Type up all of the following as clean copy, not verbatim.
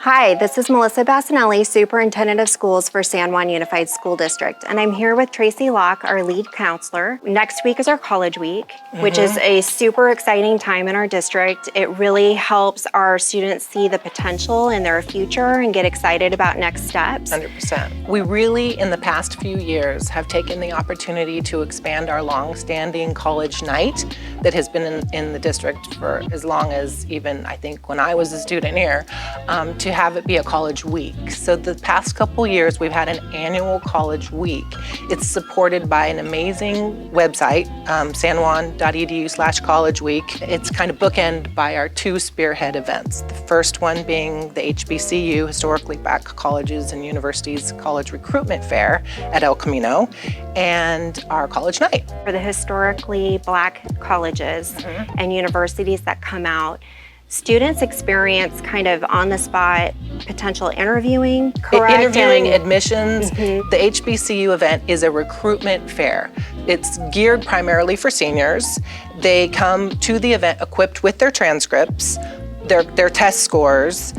Hi, this is Melissa Bassanelli, Superintendent of Schools for San Juan Unified School District, and I'm here with Tracie Locke, our lead counselor. Next week is our College Week, which is a super exciting time in our district. It really helps our students see the potential in their future and get excited about next steps. 100%. We really, in the past few years, have taken the opportunity to expand our long-standing college night that has been in the district for as long as even, I think, when I was a student here, to have it be a college week. So the past couple years, we've had an annual college week. It's supported by an amazing website, sanjuan.edu/college week. It's kind of bookended by our two spearhead events. The first one being the HBCU, Historically Black Colleges and Universities College Recruitment Fair at El Camino, and our college night. For the historically Black colleges and universities that come out, students experience kind of on-the-spot potential interviewing, correct? Interviewing, admissions. The HBCU event is a recruitment fair. It's geared primarily for seniors. They come to the event equipped with their transcripts, their test scores,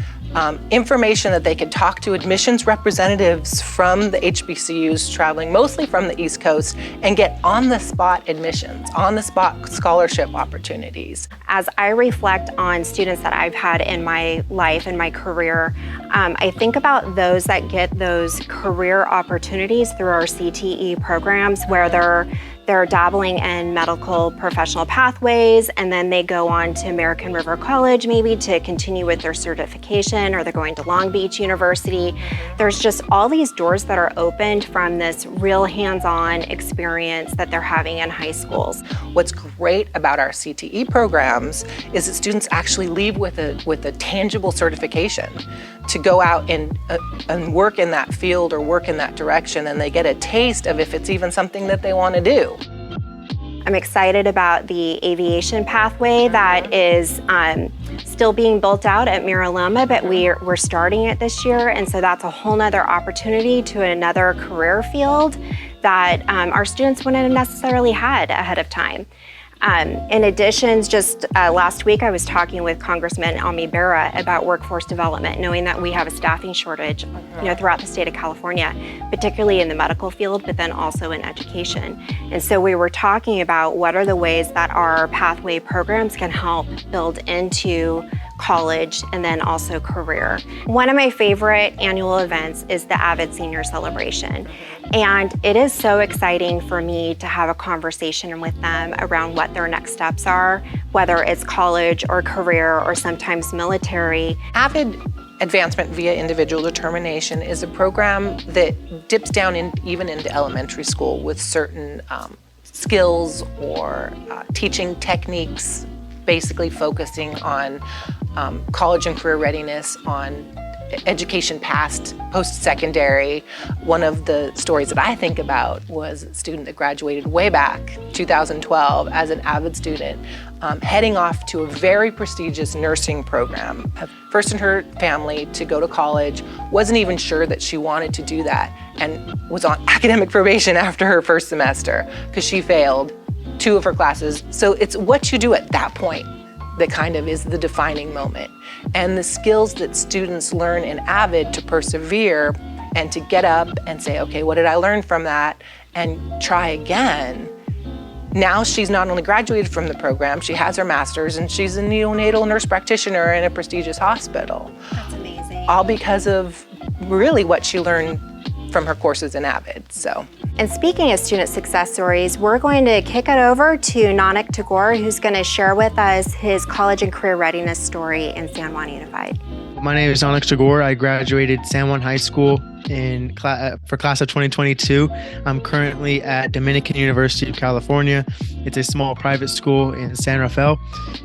information that they can talk to admissions representatives from the HBCUs traveling mostly from the East Coast and get on-the-spot admissions, on-the-spot scholarship opportunities. As I reflect on students that I've had in my life and my career, I think about those that get those career opportunities through our CTE programs where they're dabbling in medical professional pathways, and then they go on to American River College maybe to continue with their certification, or they're going to Long Beach University. There's just all these doors that are opened from this real hands-on experience that they're having in high schools. What's great about our CTE programs is that students actually leave with a tangible certification to go out and work in that field or work in that direction, and they get a taste of if it's even something that they want to do. I'm excited about the aviation pathway that is still being built out at Mira Loma, but we're starting it this year, and so that's a whole nother opportunity to another career field that our students wouldn't have necessarily had ahead of time. In addition, just last week I was talking with Congressman Ami Bera about workforce development, knowing that we have a staffing shortage throughout the state of California, particularly in the medical field, but then also in education. And so we were talking about what are the ways that our pathway programs can help build into college and then also career. One of my favorite annual events is the AVID Senior Celebration. And it is so exciting for me to have a conversation with them around what their next steps are, whether it's college or career or sometimes military. AVID Advancement via Individual Determination is a program that dips down even into elementary school with certain skills or teaching techniques, basically focusing on college and career readiness, on education post-secondary. One of the stories that I think about was a student that graduated way back, 2012, as an AVID student, heading off to a very prestigious nursing program. First in her family to go to college, wasn't even sure that she wanted to do that, and was on academic probation after her first semester because she failed 2 of her classes. So it's what you do at that point that kind of is the defining moment. And the skills that students learn in AVID to persevere and to get up and say, okay, what did I learn from that? And try again. Now she's not only graduated from the program, she has her master's and she's a neonatal nurse practitioner in a prestigious hospital. That's amazing. All because of really what she learned from her courses in AVID, so. And speaking of student success stories, we're going to kick it over to Nanik Tagore, who's going to share with us his college and career readiness story in San Juan Unified. My name is Nanik Tagore. I graduated San Juan High School for class of 2022. I'm currently at Dominican University of California. It's a small private school in San Rafael.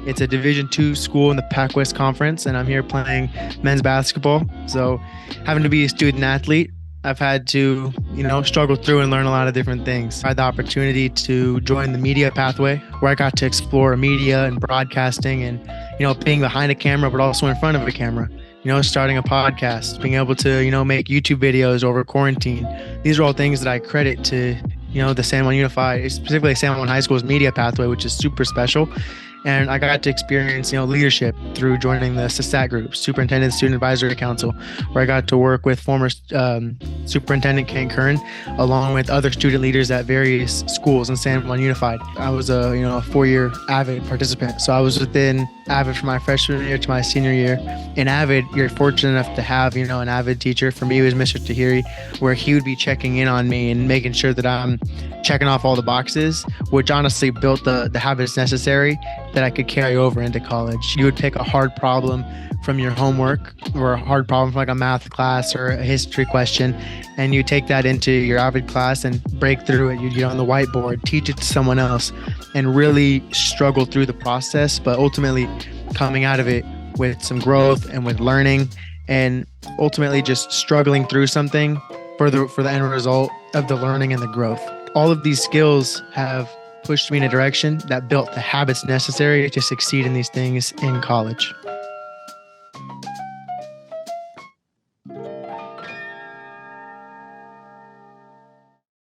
It's a Division II school in the Pac-West Conference, and I'm here playing men's basketball. So having to be a student athlete, I've had to, struggle through and learn a lot of different things. I had the opportunity to join the media pathway where I got to explore media and broadcasting and, being behind a camera, but also in front of a camera, starting a podcast, being able to, make YouTube videos over quarantine. These are all things that I credit to, the San Juan Unified, specifically San Juan High School's media pathway, which is super special. And I got to experience, leadership through joining the SSAT group, Superintendent Student Advisory Council, where I got to work with former Superintendent Kent Kern, along with other student leaders at various schools in San Juan Unified. I was a 4-year AVID participant. So I was within AVID from my freshman year to my senior year. In AVID, you're fortunate enough to have, an AVID teacher. For me, it was Mr. Tahiri, where he would be checking in on me and making sure that I'm checking off all the boxes, which honestly built the habits necessary that I could carry over into college. You would pick a hard problem from your homework or a hard problem from like a math class or a history question, and you take that into your AVID class and break through it. You get on the whiteboard, teach it to someone else, and really struggle through the process, but ultimately coming out of it with some growth and with learning, and ultimately just struggling through something for the end result of the learning and the growth. All of these skills have pushed me in a direction that built the habits necessary to succeed in these things in college.